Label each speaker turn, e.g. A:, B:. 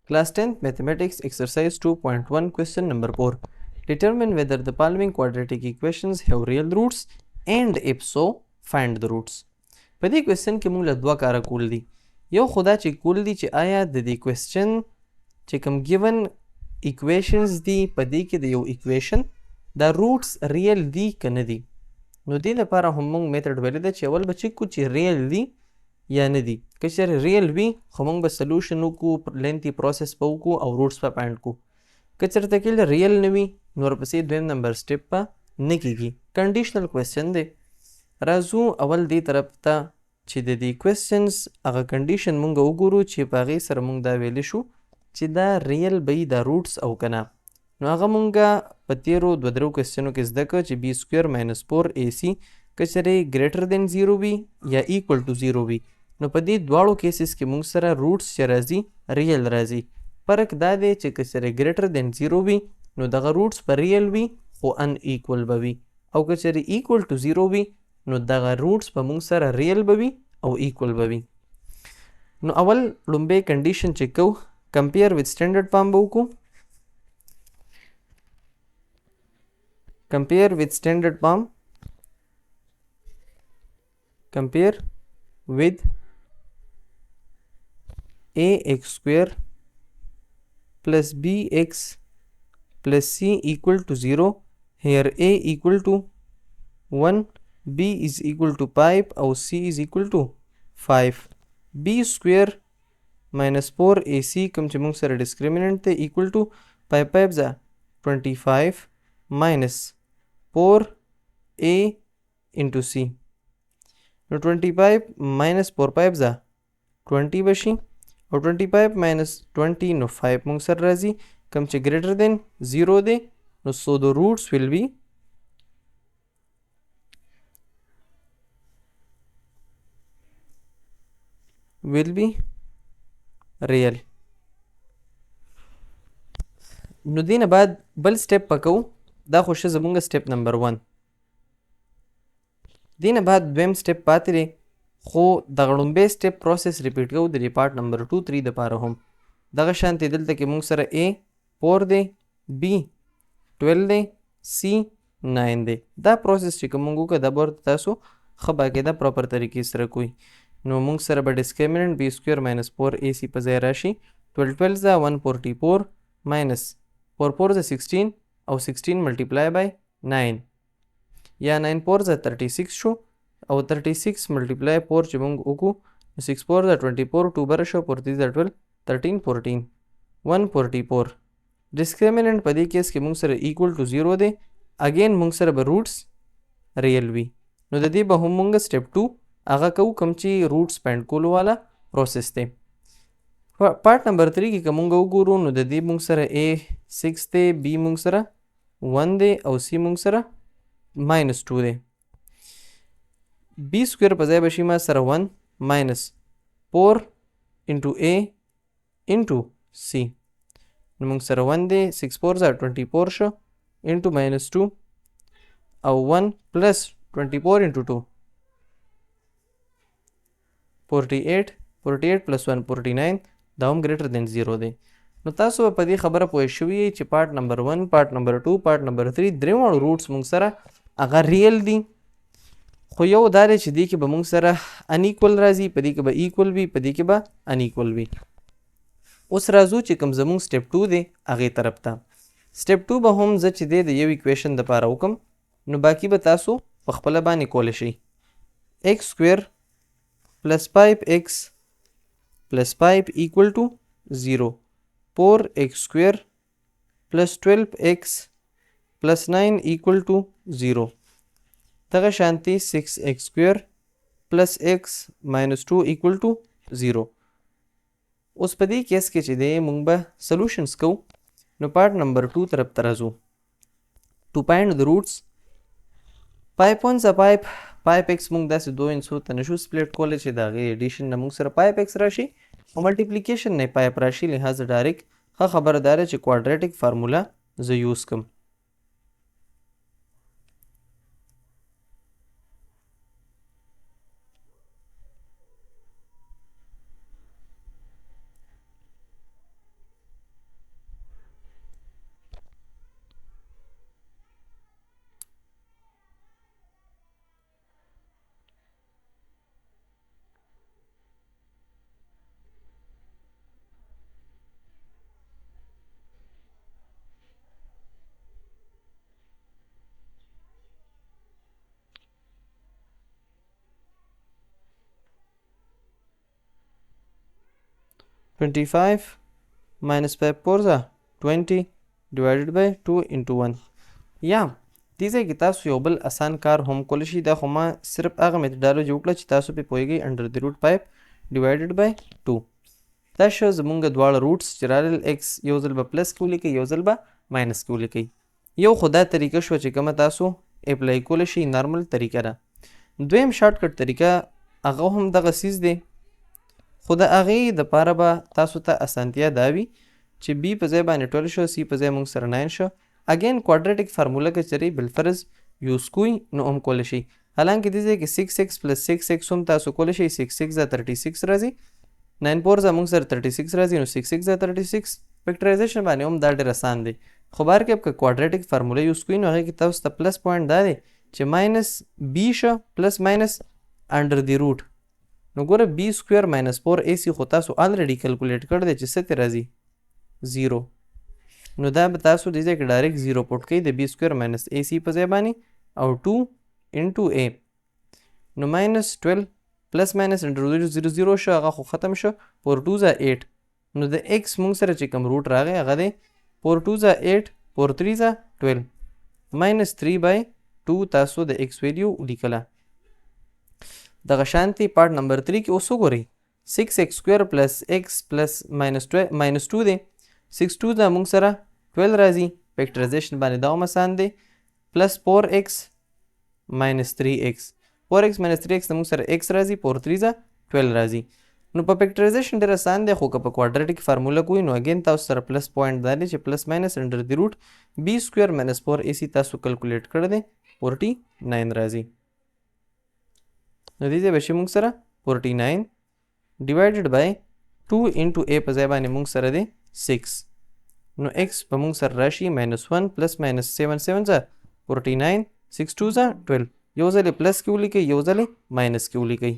A: Class 10th Mathematics Exercise 2.1 Question number 4. Determine whether the following quadratic equations have real roots and if so, find the roots. په دې کوېسچن کې موږ له دوه کاره کول دي. یو خو دا چې کول دي چې آیا د دې کوېسچن چې کوم ګیون ایکویشنز دي په دې کې د یو ایکویشن دا روټس ریل دي که نه دي. نو دې لپاره هم موږ میتډ ویلی ده چې اول به چیک کړو چې ریل دي یا نه دي. که چېرې ریل وي خو موږ به سلوشن وکړو، لینتي پروسس به وکړو او روټس به فایند کړو. که چېرته کې ریل نه وي نو ورپسې دویم نمبر سټیپ به نه کېږي. کنډیشنل کوېسچن دی. راځو اول دې طرف ته چې د دې کوېسچنز هغه کنډیشن موږ وګورو چې په هغې سره موږ دا ویلی شو چې دا ریل به دا روټس او که نه. نو هغه موږ په تیرو دوه درو کوېسچنو کې زده کړه چې بي سکویر ماینس 4AC که چېرې ګریټر دین 0 وي یا ایکول ټو 0 وي نو په دې دواړو کیسز کې موږ سره روټس چې راځي ریل راځي. فرق دا دی چې که چېرې ګریټر دین 0 وي نو دغه روټس به ریل وي خو ان ایکول به وي، او که چېرې ایکول ټو 0 وي نو دغه روټس به موږ سره ریل به وي او ایکول به وي. نو اول لومبی کنډیشن چې کوو کمپیر وذ سټینډرډ فارم به وکړو. compare with standard form, compare with ax square plus bx plus c equal to 0. Here a equal to 1, b is equal to 5 or c is equal to 5. b square minus 4ac come to among sara discriminant the equal to 5 5 za 25 minus 4a into c. Now 25 minus 4 5 za 20 bashi or 25 minus 20 no 5 mong sar razi come to greater than 0 de. No, so the roots will be real. نو دینه بعد بل سټیپ پکو، دا خو شه زمونږ سټیپ نمبر 1. دینه بعد دویم سټیپ پاتې دی خو دغه لومبی سټیپ پروسس ریپیټ کوو د پارټ نمبر 2 3 دپاره هم. دغه شانتې دلته کې موږ سره A 4 دی، B 12 دی، C 9 دی. دا پروسس چې کوم موږ وکړه دا به ورته تاسو ښه باقاعده پراپر طریقې سره کوئ. نو موږ سره به ډسکریمنټ B سکویر ماینس 4AC په ځای راشي. 12 12 ځه 144 ماینس 4 4 ځه 16 او 16 ملټیپلای بای 9 یا 9 4 ځه 36 شو او 36 ملټیپلای 4 چې موږ وکړو 6 4 ځه 24 2 بره شو 43 ځه 12 13 14 144. ډسکریمنټ په دې کیس کې موږ سره ایکول ټو 0 دی. اگین موږ سره به روټس ریل وي. نو د دې به هم موږ سټیپ 2 هغه کوو کوم چې روټس فایند کولو والا پروسس دی. پارټ نمبر 3 کې که موږ وګورو نو د دې موږ سره A 6 دی، B موږ سره 1 دی او C موږ سره ماینس 2 دی. B سکویر په ځای به شي ما سره 1 ماینس 4 انټو A انټو C. نو موږ سره 1 دی 6 4 ځه 24 شو انټو ماینس 2 او 1 پلس 24 انټو 2 48 48 پلس 1 49 دا هم ګریټر دین 0 دی. نو تاسو په دې خبره پوه شوي چې پارټ نمبر 1 پارټ نمبر 2 پارټ نمبر 3 درېواړو روټس موږ سره هغه ریل دي، خو یو دا دی چې دې کې به موږ سره انیکول راځي، په دې کې به ایکول وي، په دې کې به انیکول وي. اوس راځو چې کوم زموږ سټیپ 2 دی هغې طرف ته. سټیپ 2 به هم زه چې دی د یو ایکویشن دپاره وکم نو باقي به تاسو په خپله باندې کولی شئ. x سکویر پلس 5x plus 5 equal to 0. 4x square plus 12x plus 9 equal to 0. دغه شانتي 6x square plus x minus 2 equal to 0. اوس په دې کیس کې چې دی موږ به سلوشنز کوو. نو پارټ نمبر 2 طرف ته راځو. to find the roots 5 1 5 5x موږ داسې 2 انسو ته نشو سپلیټ کولی چې د هغې ایډیشن نه موږ سره 5x راشي او ملټیپلیکیشن نه 5 راشي. لحاظه ډایرکټ ښه خبره دا ده چې کوادریټک فارموله زه یوز کړم. 25 minus 5 4 20 divided by 2 into 1. یا دې ځای کې تاسو یو بل اسان کار هم کولی شئ. دا خو ما صرف هغه میتډالوجي وکړه چې تاسو پې پوهیږئ انډر د روټ 5 ډیوایډډ بای 2. دا شو زمونږ دواړه روټس چې رالل ایکس یو ځل به پلس کې ولیکئ یو ځل به ماینس کې ولیکئ. یو خو دا طریقه شوه چې کومه تاسو اپلای کولی شئ نارمل طریقه ده. دویم شارټ کټ طریقه هغه هم دغه سیز دی خو د هغې دپاره به تاسو ته اسانتیا دا وي چې بی په ځای باندې 12 شو سی په ځای موږ سره 9 شو. اګین کوادریټک فارموله که چېرې بالفرض یوز کوئ نو هم کولی شئ. حالانکې دې ځای کې 6x پلس 6x هم تاسو کولی شئ. 6x 36 راځي 9 4 موږ سره 36 راځي نو 6x 36. فیکټرایزیشن باندې هم دا ډېر اسان دی. خو بهر کې که کوادریټک فارموله یوز کوئ نو هغې کې تاسو ته پلس پوینټ دا دی چې ماینس بی شو پلس ماینس انډر دی روټ. نو ګوره بی سکویر ماینس 4ac خو تاسو الریډي کلکولیټ کړی دی چې څه ترې راځي 0. نو دا به تاسو دې ځای کې ډایرکټ 0 پوټ کوئ د بی سکویر ماینس ac په ځای باندې او 2 انټو a. نو ماینس 12 پلس ماینس انټر 0 0 شو هغه خو ختم شو 4 2 8. نو د x موږ سره چې کوم روټ راغی هغه دی 4 2 8 4 3 12 ماینس 3 بای 2 تاسو د x ویلیو لیکله. دغه شانتي پارت نمبر 3 کې اوس وګورئ 6x سکویر پلس x پلس ماینس 2 دی 6 2 دا موږ سره 12 راځي. فیکټرایزیشن باندې دا هم اسان دی پلس 4x ماینس 3x 4x ماینس 3x دا موږ سره x راځي 4 3 12 راځي. نو په فیکټرایزیشن ډېر اسان دی خو که په کوادریټک فارموله کوئ نو اګین تاسو سره پلس پوینټ دا دی چې پلس ماینس انډر دی روټ بی سکویر ماینس 4ac تاسو کلکولیټ کړی دی 49 راځي. نو دې ځای به شي موږ سره 49 ډیوایډډ بای 2 انټو a په ځای باندې موږ سره دی 6. نو x په موږ سره راشي ماینس 1 پلس ماینس 7 7 49 6 2 12 یو ځلې پلس کې ولیکئ یو ځلې ماینس کې ولیکئ.